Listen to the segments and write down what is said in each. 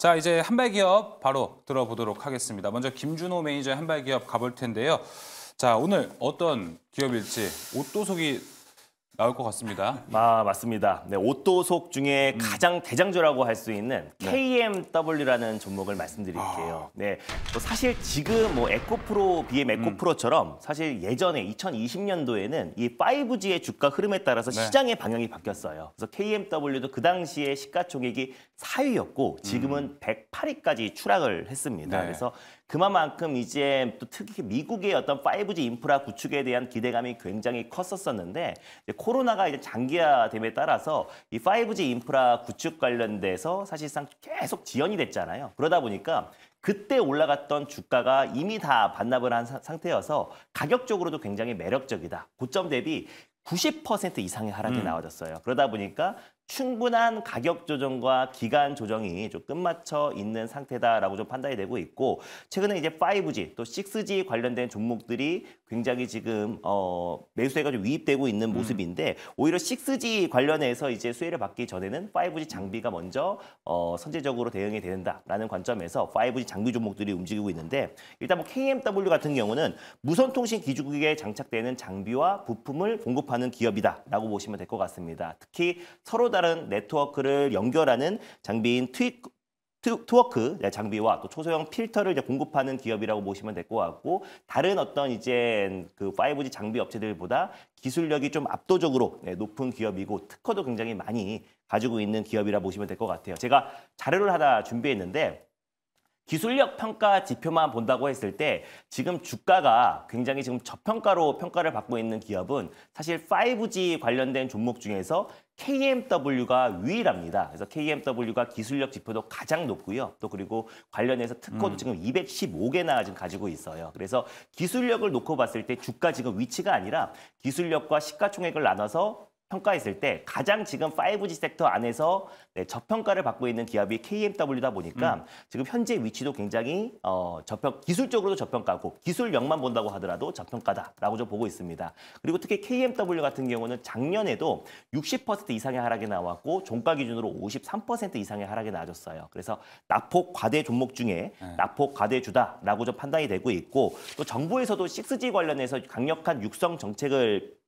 자, 이제 한발기업 바로 들어보도록 하겠습니다. 먼저 김준호 매니저의 한발기업 가볼 텐데요. 자, 오늘 어떤 기업일지 옷도속이 나올 것 같습니다. 맞습니다. 네, 옷도속 중에 가장 대장주라고 할 수 있는 KMW라는 종목을 말씀드릴게요. 네, 사실 지금 에코프로, BM 에코프로처럼 사실 예전에 2020년도에는 이 5G의 주가 흐름에 따라서 시장의 방향이 바뀌었어요. 그래서 KMW도 그 당시에 시가총액이 4위였고 지금은 108위까지 추락을 했습니다. 네. 그래서 그만큼 이제 또 특히 미국의 어떤 5G 인프라 구축에 대한 기대감이 굉장히 컸었는데 코로나가 이제 장기화됨에 따라서 이 5G 인프라 구축 관련돼서 사실상 계속 지연이 됐잖아요. 그러다 보니까 그때 올라갔던 주가가 이미 다 반납을 한 상태여서 가격적으로도 굉장히 매력적이다. 고점 대비 90% 이상의 하락이 나와졌어요. 그러다 보니까 충분한 가격 조정과 기간 조정이 좀 끝맞춰 있는 상태다라고 좀 판단이 되고 있고, 최근에 이제 5G 또 6G 관련된 종목들이 굉장히 지금 매수세가 좀 유입되고 있는 모습인데, 오히려 6G 관련해서 이제 수혜를 받기 전에는 5G 장비가 먼저 선제적으로 대응이 된다라는 관점에서 5G 장비 종목들이 움직이고 있는데, 일단 KMW 같은 경우는 무선통신 기지국에 장착되는 장비와 부품을 공급하는 기업이다라고 보시면 될 것 같습니다. 특히 서로 다른 네트워크를 연결하는 장비인 트워크 장비와 또 초소형 필터를 이제 공급하는 기업이라고 보시면 될 것 같고, 다른 어떤 이제 그 5G 장비 업체들보다 기술력이 좀 압도적으로 높은 기업이고 특허도 굉장히 많이 가지고 있는 기업이라 보시면 될 것 같아요. 제가 자료를 하나 준비했는데, 기술력 평가 지표만 본다고 했을 때 지금 주가가 굉장히 지금 저평가로 평가를 받고 있는 기업은 사실 5G 관련된 종목 중에서 KMW가 유일합니다. 그래서 KMW가 기술력 지표도 가장 높고요. 또 그리고 관련해서 특허도 지금 215개나 지금 가지고 있어요. 그래서 기술력을 놓고 봤을 때 주가 지금 위치가 아니라 기술력과 시가총액을 나눠서 평가했을 때 가장 지금 5G 섹터 안에서 저평가를 받고 있는 기업이 KMW다 보니까 지금 현재 위치도 굉장히 기술적으로도 저평가고 기술력만 본다고 하더라도 저평가다라고 좀 보고 있습니다. 그리고 특히 KMW 같은 경우는 작년에도 60% 이상의 하락이 나왔고 종가 기준으로 53% 이상의 하락이 나와줬어요. 그래서 낙폭 과대 종목 중에 낙폭 과대주다라고 좀 판단이 되고 있고, 또 정부에서도 6G 관련해서 강력한 육성 정책을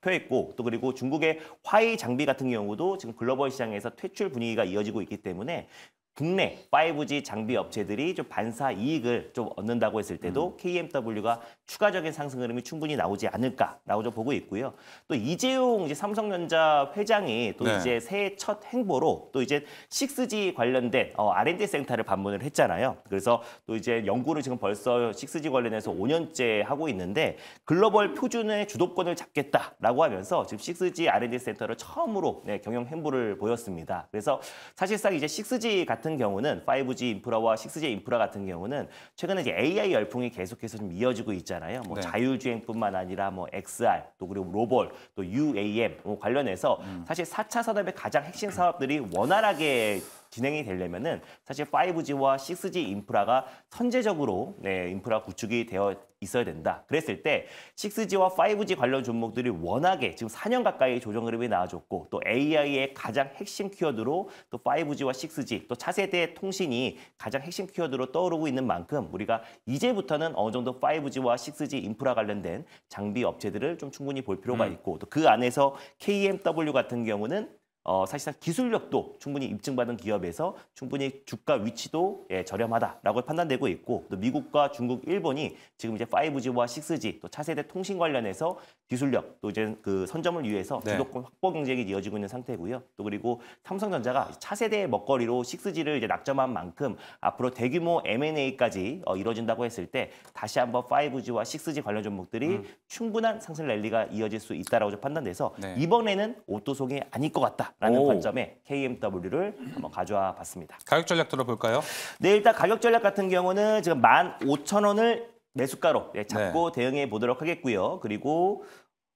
표했고, 또 그리고 중국의 화웨이 장비 같은 경우도 지금 글로벌 시장에서 퇴출 분위기가 이어지고 있기 때문에 국내 5G 장비 업체들이 좀 반사 이익을 좀 얻는다고 했을 때도 KMW가 추가적인 상승 흐름이 충분히 나오지 않을까라고 좀 보고 있고요. 또 이재용 이제 삼성전자 회장이 또 이제 새해 첫 행보로 또 이제 6G 관련된 R&D 센터를 방문을 했잖아요. 그래서 또 이제 연구를 지금 벌써 6G 관련해서 5년째 하고 있는데 글로벌 표준의 주도권을 잡겠다라고 하면서 지금 6G R&D 센터를 처음으로 경영 행보를 보였습니다. 그래서 사실상 이제 6G 같은 경우는 5G 인프라와 6G 인프라 같은 경우는 최근에 이제 AI 열풍이 계속해서 좀 이어지고 있잖아요. 자율주행뿐만 아니라 XR 또 그리고 로봇 또 UAM 관련해서 사실 4차 산업의 가장 핵심 사업들이 원활하게 진행이 되려면은 사실 5G와 6G 인프라가 선제적으로 인프라 구축이 되어 있어야 된다. 그랬을 때 6G와 5G 관련 종목들이 워낙에 지금 4년 가까이 조정 흐름이 나와줬고, 또 AI의 가장 핵심 키워드로 또 5G와 6G 또 차세대 통신이 가장 핵심 키워드로 떠오르고 있는 만큼 우리가 이제부터는 어느 정도 5G와 6G 인프라 관련된 장비 업체들을 좀 충분히 볼 필요가 있고, 또 그 안에서 KMW 같은 경우는 사실상 기술력도 충분히 입증받은 기업에서 충분히 주가 위치도 저렴하다라고 판단되고 있고, 또 미국과 중국, 일본이 지금 이제 5G와 6G 또 차세대 통신 관련해서 기술력 또 이제 그 선점을 위해서 주도권 확보 경쟁이 이어지고 있는 상태고요. 또 그리고 삼성전자가 차세대의 먹거리로 6G를 이제 낙점한 만큼 앞으로 대규모 M&A까지 이뤄진다고 했을 때 다시 한번 5G와 6G 관련 종목들이 충분한 상승 랠리가 이어질 수 있다라고 좀 판단돼서 이번에는 옷도속이 아닐 것 같다. 라는 관점에 KMW를 한번 가져와 봤습니다. 가격 전략 들어볼까요? 네, 일단 가격 전략 같은 경우는 지금 15,000원을 매수가로 잡고 대응해 보도록 하겠고요. 그리고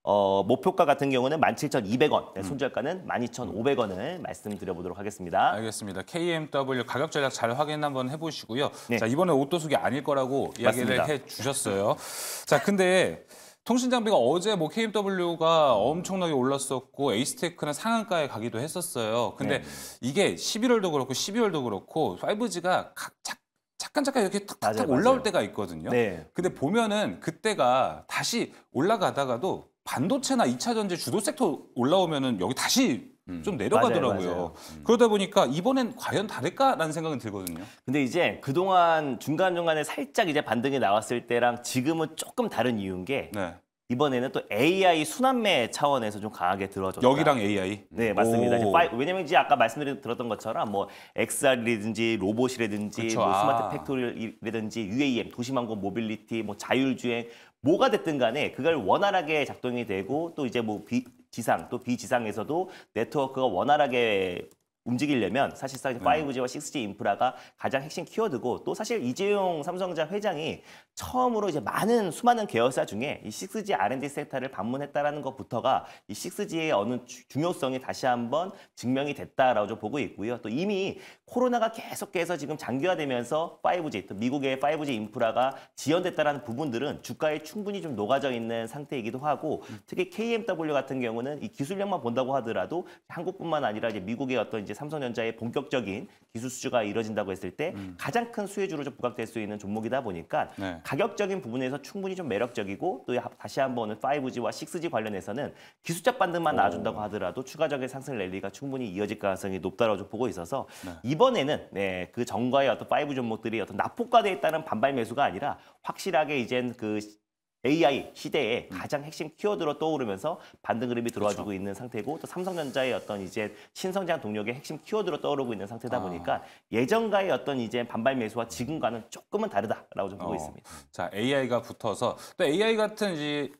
목표가 같은 경우는 17,200원, 손절가는 12,500원을 말씀드려보도록 하겠습니다. 알겠습니다. KMW 가격 전략 잘 확인 한번 해보시고요. 자, 이번에 옷도속이 아닐 거라고 이야기를 해주셨어요. 자, 근데 통신 장비가 어제 뭐 KMW가 엄청나게 올랐었고 에이스테크는 상한가에 가기도 했었어요. 근데 이게 11월도 그렇고 12월도 그렇고 5G가 잠깐 이렇게 탁탁 올라올 때가 있거든요. 네. 근데 보면은 그때가 다시 올라가다가도 반도체나 2차 전지 주도 섹터 올라오면은 여기 다시 좀 내려가더라고요. 맞아요. 그러다 보니까 이번엔 과연 다를까라는 생각은 들거든요. 근데 이제 그동안 중간중간에 살짝 이제 반등이 나왔을 때랑 지금은 조금 다른 이유인 게 네. 이번에는 또 AI 순환매 차원에서 좀 강하게 들어줬다. 여기랑 AI. 네, 맞습니다. 오. 왜냐면 이제 아까 말씀드렸던 것처럼 뭐 XR이라든지 로봇이라든지 그쵸, 뭐 스마트 팩토리라든지 UAM, 도시망고 모빌리티, 뭐 자율주행 뭐가 됐든 간에 그걸 원활하게 작동이 되고 또 이제 뭐 지상 또 비지상에서도 네트워크가 원활하게 움직이려면 사실상 5G와 6G 인프라가 가장 핵심 키워드고 또 사실 이재용 삼성전자 회장이 처음으로 이제 수많은 계열사 중에 이 6G R&D 센터를 방문했다라는 것부터가 이 6G의 어느 중요성이 다시 한번 증명이 됐다라고 좀 보고 있고요. 또 이미 코로나가 계속해서 지금 장기화되면서 5G, 또 미국의 5G 인프라가 지연됐다라는 부분들은 주가에 충분히 좀 녹아져 있는 상태이기도 하고 특히 KMW 같은 경우는 이 기술력만 본다고 하더라도 한국뿐만 아니라 이제 미국의 어떤 이제 삼성전자의 본격적인 기술 수주가 이뤄진다고 했을 때 가장 큰 수혜주로 좀 부각될 수 있는 종목이다 보니까 네. 가격적인 부분에서 충분히 좀 매력적이고 또 다시 한번 5G와 6G 관련해서는 기술적 반등만 나와준다고 하더라도 추가적인 상승 랠리가 충분히 이어질 가능성이 높다고 좀 보고 있어서 이번에는 그 전과의 어떤 5G 종목들이 어떤 낙폭과대에 있다는 반발 매수가 아니라 확실하게 이젠 그 AI 시대에 가장 핵심 키워드로 떠오르면서 반등 흐름이 들어와주고 있는 상태고 또 삼성전자의 어떤 이제 신성장 동력의 핵심 키워드로 떠오르고 있는 상태다 보니까 예전과의 어떤 이제 반발 매수와 지금과는 조금은 다르다라고 좀 보고 있습니다. 자, AI가 붙어서 또 AI 같은 이제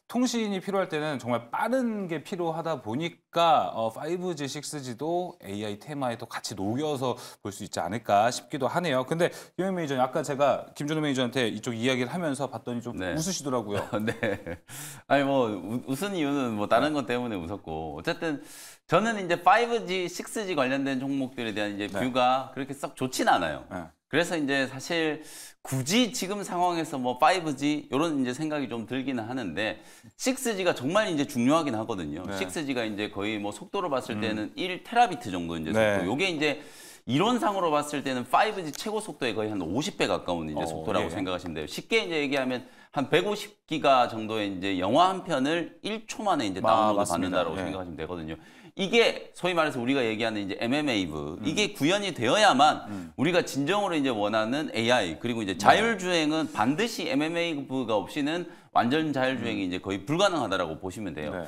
통신이 필요할 때는 정말 빠른 게 필요하다 보니까 5G, 6G도 AI 테마에 또 같이 녹여서 볼 수 있지 않을까 싶기도 하네요. 근데 유명 매니저님, 아까 제가 김준호 매니저한테 이쪽 이야기를 하면서 봤더니 좀 네. 웃으시더라고요. 네. 아니 뭐 웃은 이유는 뭐 다른 것 때문에 웃었고 어쨌든 저는 이제 5G, 6G 관련된 종목들에 대한 이제 뷰가 그렇게 썩 좋진 않아요. 네. 그래서 이제 사실 굳이 지금 상황에서 뭐 5G 이런 이제 생각이 좀 들기는 하는데 6G가 정말 이제 중요하긴 하거든요. 네. 6G가 이제 거의 뭐 속도로 봤을 때는 1테라비트 정도 이제 속도. 네. 요게 이제 이론상으로 봤을 때는 5G 최고 속도에 거의 한 50배 가까운 이제 속도라고 예. 생각하시면 돼요. 쉽게 이제 얘기하면 한 150기가 정도의 이제 영화 한 편을 1초 만에 이제 다운로드 맞습니다. 받는다라고 예. 생각하시면 되거든요. 이게 소위 말해서 우리가 얘기하는 이제 MMAV 이게 구현이 되어야만 우리가 진정으로 이제 원하는 AI 그리고 이제 자율주행은 반드시 MMAV가 없이는 완전 자율주행이 이제 거의 불가능하다라고 보시면 돼요. 네.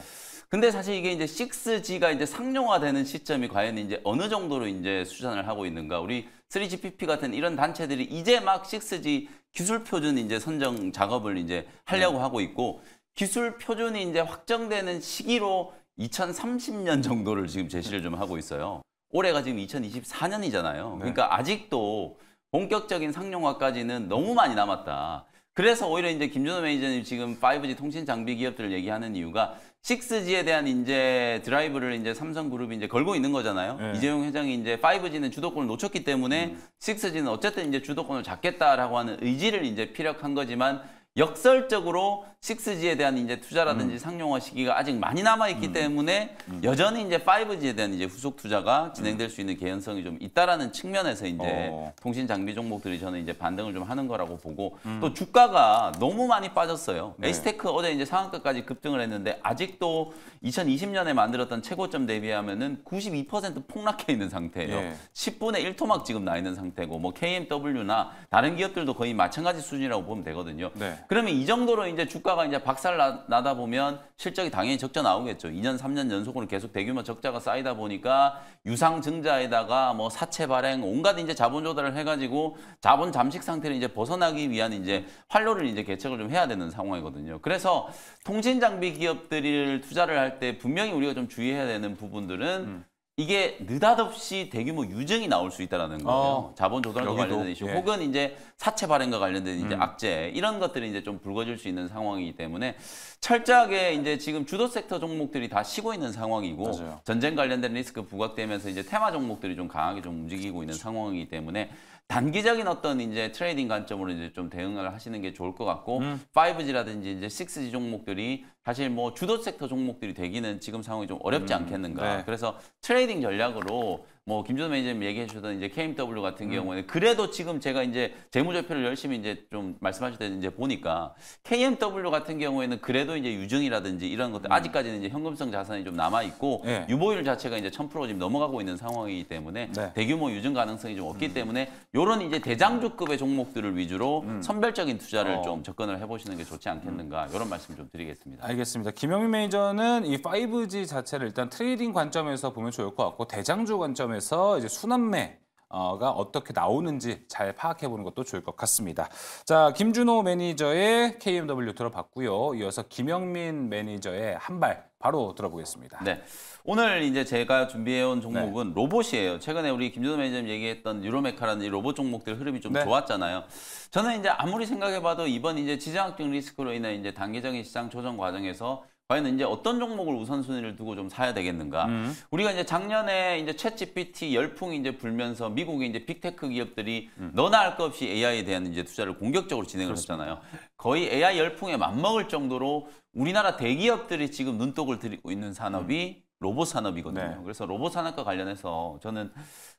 근데 사실 이게 이제 6G가 이제 상용화되는 시점이 과연 이제 어느 정도로 이제 수준을 하고 있는가? 우리 3GPP 같은 이런 단체들이 이제 막 6G 기술 표준 이제 선정 작업을 이제 하려고 하고 있고 기술 표준이 이제 확정되는 시기로 2030년 정도를 지금 제시를 좀 하고 있어요. 올해가 지금 2024년이잖아요. 그러니까 아직도 본격적인 상용화까지는 너무 많이 남았다. 그래서 오히려 이제 김준호 매니저님 지금 5G 통신 장비 기업들을 얘기하는 이유가 6G에 대한 이제 드라이브를 이제 삼성그룹이 이제 걸고 있는 거잖아요. 네. 이재용 회장이 이제 5G는 주도권을 놓쳤기 때문에 6G는 어쨌든 이제 주도권을 잡겠다라고 하는 의지를 이제 피력한 거지만 역설적으로 6G에 대한 이제 투자라든지 상용화 시기가 아직 많이 남아 있기 때문에 여전히 이제 5G에 대한 이제 후속 투자가 진행될 수 있는 개연성이 좀 있다라는 측면에서 이제 통신 장비 종목들이 저는 이제 반등을 좀 하는 거라고 보고 또 주가가 너무 많이 빠졌어요. 네. 에이스테크 어제 이제 상한가까지 급등을 했는데 아직도 2020년에 만들었던 최고점 대비하면은 92% 폭락해 있는 상태예요. 예. 10분의 1토막 지금 나 있는 상태고 뭐 KMW나 다른 기업들도 거의 마찬가지 수준이라고 보면 되거든요. 네. 그러면 이 정도로 이제 주가가 이제 박살 나다 보면 실적이 당연히 적자 나오겠죠. 2년, 3년 연속으로 계속 대규모 적자가 쌓이다 보니까 유상증자에다가 뭐 사채 발행, 온갖 이제 자본 조달을 해가지고 자본 잠식 상태를 이제 벗어나기 위한 이제 활로를 이제 개척을 좀 해야 되는 상황이거든요. 그래서 통신 장비 기업들을 투자를 할 때 분명히 우리가 좀 주의해야 되는 부분들은 이게 느닷없이 대규모 유증이 나올 수 있다라는 거예요. 자본 조달과 여기도? 관련된 이슈, 예. 혹은 이제 사채 발행과 관련된 이제 악재 이런 것들이 이제 좀 불거질 수 있는 상황이기 때문에 철저하게 이제 지금 주도 섹터 종목들이 다 쉬고 있는 상황이고 맞아요. 전쟁 관련된 리스크 부각되면서 이제 테마 종목들이 좀 강하게 좀 움직이고 있는 상황이기 때문에 단기적인 어떤 이제 트레이딩 관점으로 이제 좀 대응을 하시는 게 좋을 것 같고 5G라든지 이제 6G 종목들이 사실 뭐 주도 섹터 종목들이 되기는 지금 상황이 좀 어렵지 않겠는가. 네. 그래서 트레이딩 전략으로 뭐 김준호 매니저님 얘기해 주셨던 이제 KMW 같은 경우에는 그래도 지금 제가 이제 재무제표를 열심히 이제 좀 말씀하실 때 이제 보니까 KMW 같은 경우에는 그래도 이제 유증이라든지 이런 것들 아직까지는 이제 현금성 자산이 좀 남아 있고 네. 유보율 자체가 이제 1000% 지금 넘어가고 있는 상황이기 때문에 네. 대규모 유증 가능성이 좀 없기 때문에 요런 이제 대장주급의 종목들을 위주로 선별적인 투자를 좀 접근을 해보시는 게 좋지 않겠는가 이런 말씀 좀 드리겠습니다. 알겠습니다. 김영민 매니저는 이 5G 자체를 일단 트레이딩 관점에서 보면 좋을 것 같고 대장주 관점에서 이제 순환매가 어떻게 나오는지 잘 파악해 보는 것도 좋을 것 같습니다. 자, 김준호 매니저의 KMW 들어봤고요. 이어서 김영민 매니저의 한발 바로 들어보겠습니다. 네. 오늘 이제 제가 준비해온 종목은 로봇이에요. 최근에 우리 김준호 매니저님 얘기했던 유로메카라는 이 로봇 종목들 흐름이 좀 네. 좋았잖아요. 저는 이제 아무리 생각해봐도 이번 이제 지정학적 리스크로 인해 이제 단기적인 시장 조정 과정에서 과연 이제 어떤 종목을 우선순위를 두고 좀 사야 되겠는가? 우리가 이제 작년에 이제 챗GPT 열풍이 이제 불면서 미국의 이제 빅테크 기업들이 너나 할 것 없이 AI에 대한 이제 투자를 공격적으로 진행을 했잖아요. 거의 AI 열풍에 맞먹을 정도로 우리나라 대기업들이 지금 눈독을 들이고 있는 산업이 로봇 산업이거든요. 네. 그래서 로봇 산업과 관련해서 저는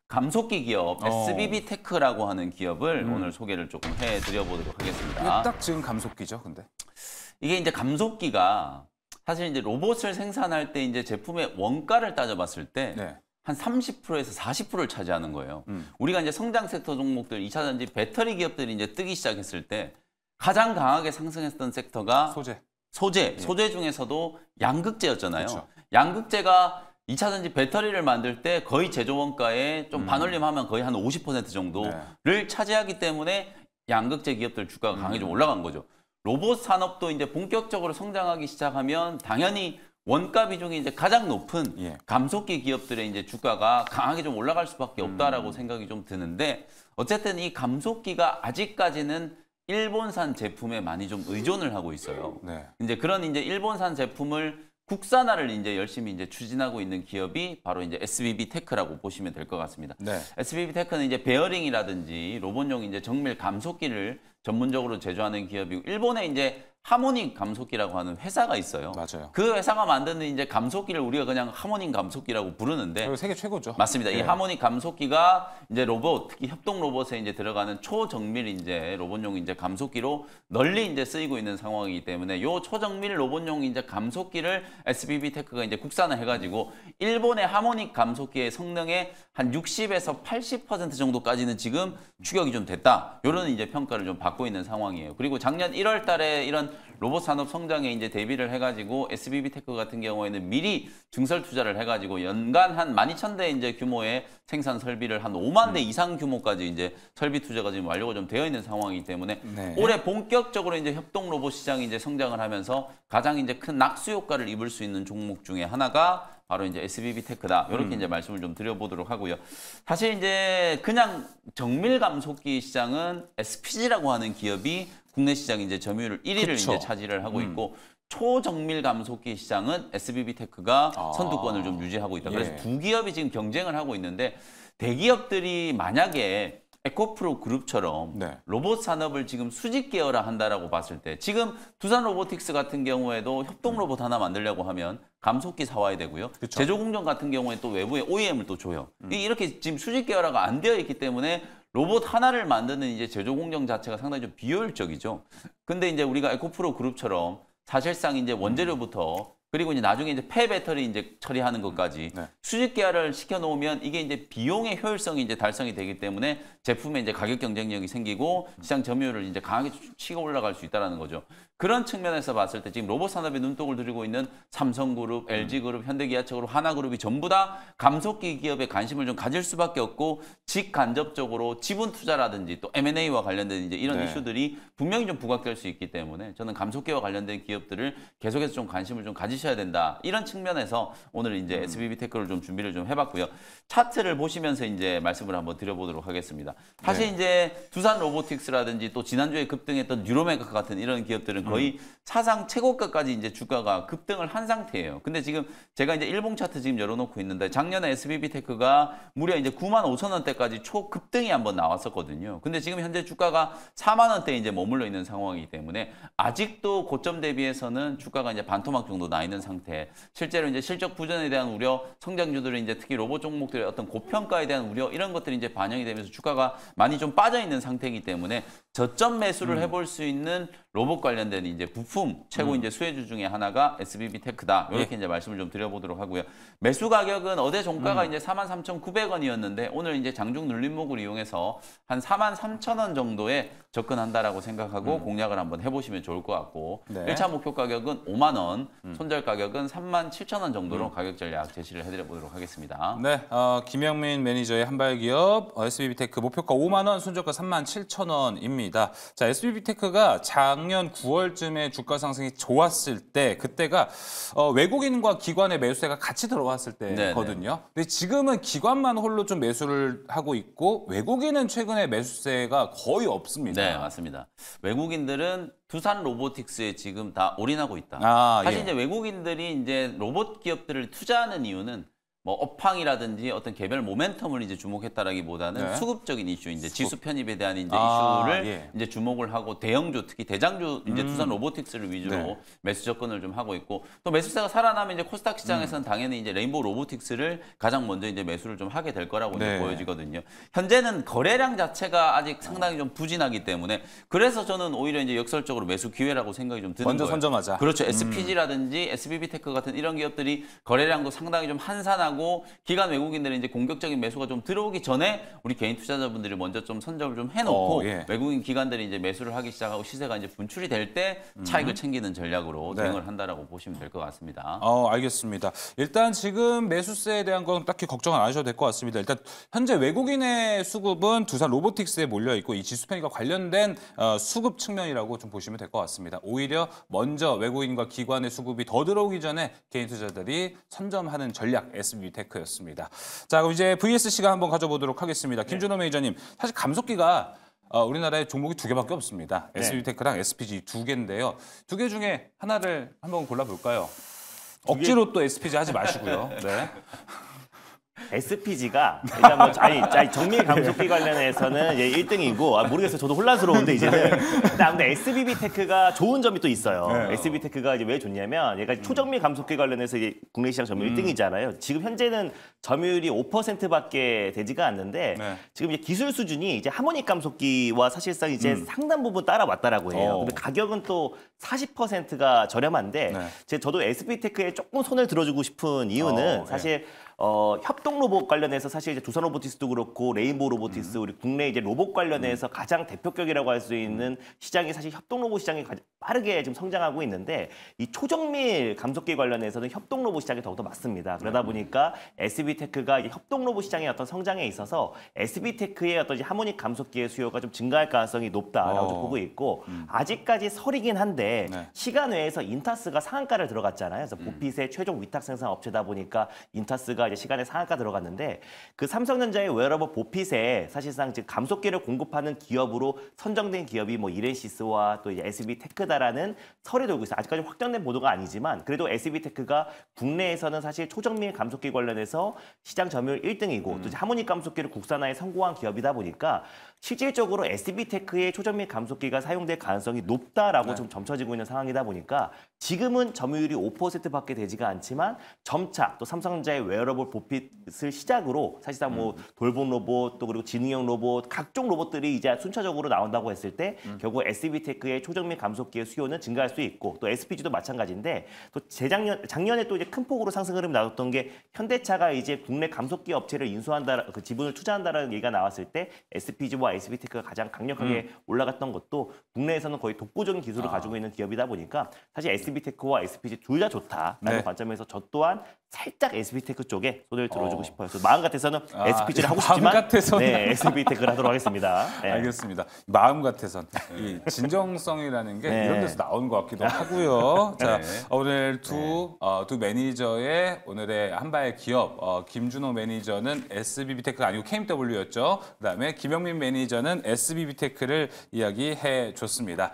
감속기 기업 SBB 테크라고 하는 기업을 오늘 소개를 조금 해드려보도록 이게 하겠습니다. 딱 지금 감속기죠, 근데. 이게 이제 감속기가 사실 이제 로봇을 생산할 때 이제 제품의 원가를 따져봤을 때 네. 한 30%에서 40%를 차지하는 거예요. 우리가 이제 성장 섹터 종목들, 2차 전지 배터리 기업들이 이제 뜨기 시작했을 때 가장 강하게 상승했던 섹터가 소재. 소재 중에서도 양극재였잖아요. 그렇죠. 양극재가 2차 전지 배터리를 만들 때 거의 제조 원가에 좀 반올림하면 거의 한 50% 정도를 차지하기 때문에 양극재 기업들 주가가 강하게 좀 올라간 거죠. 로봇 산업도 이제 본격적으로 성장하기 시작하면 당연히 원가 비중이 이제 가장 높은 예. 감속기 기업들의 이제 주가가 강하게 좀 올라갈 수밖에 없다라고 생각이 좀 드는데 어쨌든 이 감속기가 아직까지는 일본산 제품에 많이 좀 의존을 하고 있어요. 네. 이제 그런 이제 일본산 제품을 국산화를 이제 열심히 이제 추진하고 있는 기업이 바로 이제 SBB 테크라고 보시면 될 것 같습니다. 네. SBB 테크는 이제 베어링이라든지 로봇용 이제 정밀 감속기를 전문적으로 제조하는 기업이고 일본에 이제 하모닉 감속기라고 하는 회사가 있어요. 맞아요. 그 회사가 만드는 이제 감속기를 우리가 그냥 하모닉 감속기라고 부르는데 그리고 세계 최고죠. 맞습니다. 이 네. 하모닉 감속기가 이제 로봇, 특히 협동 로봇에 이제 들어가는 초정밀 이제 로봇용 이제 감속기로 널리 이제 쓰이고 있는 상황이기 때문에 요 초정밀 로봇용 이제 감속기를 SBB 테크가 이제 국산을 해가지고 일본의 하모닉 감속기의 성능의 한 60에서 80% 정도까지는 지금 추격이 좀 됐다. 이런 이제 평가를 좀 받고 있는 상황이에요. 그리고 작년 1월달에 이런 로봇 산업 성장에 이제 대비를 해가지고 SBB 테크 같은 경우에는 미리 증설 투자를 해가지고 연간 한 12,000대 이제 규모의 생산 설비를 한 5만 대 이상 규모까지 이제 설비 투자가 지금 완료가 좀 되어 있는 상황이기 때문에 네. 올해 본격적으로 이제 협동 로봇 시장이 이제 성장을 하면서 가장 이제 큰 낙수 효과를 입을 수 있는 종목 중에 하나가 바로 이제 SBB 테크다. 이렇게 이제 말씀을 좀 드려보도록 하고요. 사실 이제 그냥 정밀 감속기 시장은 SPG라고 하는 기업이 국내 시장 이제 점유율 1위를 그쵸. 이제 차지를 하고 있고 초정밀 감속기 시장은 SBB 테크가 선두권을 좀 유지하고 있다. 그래서 예. 두 기업이 지금 경쟁을 하고 있는데 대기업들이 만약에 에코프로 그룹처럼 네. 로봇 산업을 지금 수직 계열화한다라고 봤을 때 지금 두산 로보틱스 같은 경우에도 협동 로봇 하나 만들려고 하면 감속기 사와야 되고요. 그쵸. 제조공정 같은 경우에 또 외부에 OEM을 또 줘요. 이렇게 지금 수직 계열화가 안 되어 있기 때문에 로봇 하나를 만드는 이제 제조공정 자체가 상당히 좀 비효율적이죠. 근데 이제 우리가 에코프로 그룹처럼 사실상 이제 원재료부터 그리고 이제 나중에 이제 폐배터리 이제 처리하는 것까지 네. 수직 계열을 시켜 놓으면 이게 이제 비용의 효율성이 이제 달성이 되기 때문에 제품에 이제 가격 경쟁력이 생기고 시장 점유율을 이제 강하게 치고 올라갈 수 있다라는 거죠. 그런 측면에서 봤을 때 지금 로봇 산업에 눈독을 들이고 있는 삼성그룹, LG그룹, 현대기아차그룹, 하나그룹이 전부 다 감속기 기업에 관심을 좀 가질 수밖에 없고 직간접적으로 지분 투자라든지 또 M&A와 관련된 이제 이런 네. 이슈들이 분명히 좀 부각될 수 있기 때문에 저는 감속기와 관련된 기업들을 계속해서 좀 관심을 좀 가지셔야 하셔야 된다. 이런 측면에서 오늘 이제 SBB테크를 좀 준비를 좀 해봤고요. 차트를 보시면서 이제 말씀을 한번 드려보도록 하겠습니다. 사실 이제 두산 로보틱스라든지 또 지난주에 급등했던 뉴로메카 같은 이런 기업들은 거의 사상 최고가까지 이제 주가가 급등을 한 상태예요. 근데 지금 제가 이제 일봉 차트 지금 열어놓고 있는데 작년에 SBB테크가 무려 이제 95,000원대까지 초급등이 한번 나왔었거든요. 근데 지금 현재 주가가 4만 원대에 이제 머물러 있는 상황이기 때문에 아직도 고점 대비해서는 주가가 이제 반토막 정도 나 있는 상태. 실제로 이제 실적 부전에 대한 우려, 성장주들이 이제 특히 로봇 종목들의 어떤 고평가에 대한 우려 이런 것들이 이제 반영이 되면서 주가가 많이 좀 빠져 있는 상태이기 때문에 저점 매수를 해볼 수 있는 로봇 관련된 이제 부품 최고 이제 수혜주 중에 하나가 SBB테크다. 이렇게 이제 말씀을 좀 드려보도록 하고요. 매수 가격은 어제 종가가 이제 43,900원이었는데 오늘 이제 장중 눌림목을 이용해서 한 43,000원 정도에 접근한다라고 생각하고 공략을 한번 해보시면 좋을 것 같고 네. 1차 목표 가격은 5만 원, 손절 가격은 37,000원 정도로 가격 전략 제시를 해드려보도록 하겠습니다. 네, 김영민 매니저의 한발기업 SBB테크 목표가 5만 원, 손절가 37,000원입니다. 자, SBB테크가 작년 9월쯤에 주가 상승이 좋았을 때 그때가 외국인과 기관의 매수세가 같이 들어왔을 때거든요. 근데 지금은 기관만 홀로 좀 매수를 하고 있고 외국인은 최근에 매수세가 거의 없습니다. 네, 맞습니다. 외국인들은 두산 로보틱스에 지금 다 올인하고 있다. 사실 예. 이제 외국인들이 이제 로봇 기업들을 투자하는 이유는 뭐 업황이라든지 어떤 개별 모멘텀을 이제 주목했다라기보다는 네. 수급적인 이슈, 이제 지수 편입에 대한 이제 아, 이슈를 예. 이제 주목을 하고 대형주, 특히 대장주 이제 두산 로보틱스를 위주로 네. 매수 접근을 좀 하고 있고 또 매수세가 살아나면 이제 코스닥 시장에서는 당연히 이제 레인보우 로보틱스를 가장 먼저 이제 매수를 좀 하게 될 거라고 네. 이제 보여지거든요. 현재는 거래량 자체가 아직 상당히 좀 부진하기 때문에 그래서 저는 오히려 이제 역설적으로 매수 기회라고 생각이 좀 드는 먼저 거예요. 선점하자. 그렇죠. SPG라든지 SBB테크 같은 이런 기업들이 거래량도 상당히 좀 한산하고 기관 외국인들이 이제 공격적인 매수가 좀 들어오기 전에 우리 개인 투자자분들이 먼저 좀 선점을 좀 해놓고 예. 외국인 기관들이 이제 매수를 하기 시작하고 시세가 이제 분출이 될 때 차익을 챙기는 전략으로 네. 대응을 한다라고 보시면 될 것 같습니다. 알겠습니다. 일단 지금 매수세에 대한 건 딱히 걱정 안 하셔도 될 것 같습니다. 일단 현재 외국인의 수급은 두산 로보틱스에 몰려 있고 이 지수 편입과 관련된 수급 측면이라고 좀 보시면 될 것 같습니다. 오히려 먼저 외국인과 기관의 수급이 더 들어오기 전에 개인 투자자들이 선점하는 전략 SBB테크였습니다. 자, 그럼 이제 VSC가 한번 가져보도록 하겠습니다. 김준호 매니저님, 사실 감속기가 우리나라에 종목이 2개밖에 없습니다. SBB테크랑 SPG 2개인데요. 2개 중에 하나를 한번 골라볼까요? 억지로 또 SPG 하지 마시고요. 네. SPG가 일단 뭐 아니 정밀 감속기 관련해서는 이제 1등이고 모르겠어요. 저도 혼란스러운데 이제는. 근데 아무튼 SBB테크가 좋은 점이 또 있어요. 네. SBB테크가 이제 왜 좋냐면 얘가 초정밀 감속기 관련해서 이제 국내 시장 점유율 1등이잖아요. 지금 현재는 점유율이 5%밖에 되지가 않는데 네. 지금 이제 기술 수준이 이제 하모닉 감속기와 사실상 이제 상당 부분 따라왔다라고 해요. 근데 가격은 또 40%가 저렴한데 저도 SBTech에 조금 손을 들어주고 싶은 이유는 사실 협동 로봇 관련해서 사실 이제 두산 로보틱스도 그렇고 레인보우 로보틱스 우리 국내 이제 로봇 관련해서 가장 대표격이라고 할 수 있는 시장이 사실 협동 로봇 시장이 빠르게 지금 성장하고 있는데 이 초정밀 감속기 관련해서는 협동 로봇 시장이 더욱더 맞습니다. 그러다 보니까 SB테크가 이제 협동 로봇 시장의 어떤 성장에 있어서 SB테크의 어떤 이제 하모닉 감속기의 수요가 좀 증가할 가능성이 높다라고 좀 보고 있고 아직까지 설이긴 한데 시간 외에서 인타스가 상한가를 들어갔잖아요. 그래서 보핏의 최종 위탁 생산 업체다 보니까 인타스가 이제 시간에 상한가 들어갔는데 그 삼성전자의 웨어러블 보핏에 사실상 지금 감속기를 공급하는 기업으로 선정된 기업이 뭐 이렌시스와 또 이제 SB테크다라는 설이 돌고 있어요. 아직까지 확정된 보도가 아니지만 그래도 SB테크가 국내에서는 사실 초정밀 감속기 관련해서 시장 점유율 1등이고 또 이제 하모닉 감속기를 국산화에 성공한 기업이다 보니까 실질적으로 SB테크의 초정밀 감속기가 사용될 가능성이 높다라고 좀 점쳐지고 있는 상황이다 보니까 지금은 점유율이 5%밖에 되지가 않지만 점차 또 삼성전자의 웨어러블 보핏을 시작으로 사실상 뭐 돌봄 로봇 또 그리고 지능형 로봇 각종 로봇들이 이제 순차적으로 나온다고 했을 때 결국 SB테크의 초정밀 감속기의 수요는 증가할 수 있고 또 SPG도 마찬가지인데 또 작년에 또 이제 큰 폭으로 상승 흐름이 나왔던 게 현대차가 이제 국내 감속기 업체를 인수한다 그 지분을 투자한다라는 얘기가 나왔을 때 SPG와 SB테크가 가장 강력하게 올라갔던 것도 국내에서는 거의 독보적인 기술을 가지고 있는 기업이다 보니까 사실 SB테크와 SPG 둘 다 좋다라는 관점에서 저 또한 살짝 SB테크 쪽에 쪽에 손을 들어주고 싶어요. 그래서 마음 같아서는 아, SPG를 하고 마음 싶지만 같아서는. 네, SB테크를 하도록 하겠습니다. 네. 알겠습니다. 마음 같아선 이 진정성이라는 게 네. 이런 데서 나오는 것 같기도 하고요. 자, 네. 오늘 두 매니저의 오늘의 한발 기업 김준호 매니저는 SBB테크가 아니고 KMW였죠. 그다음에 김영민 매니저는 SBB테크를 이야기해 줬습니다.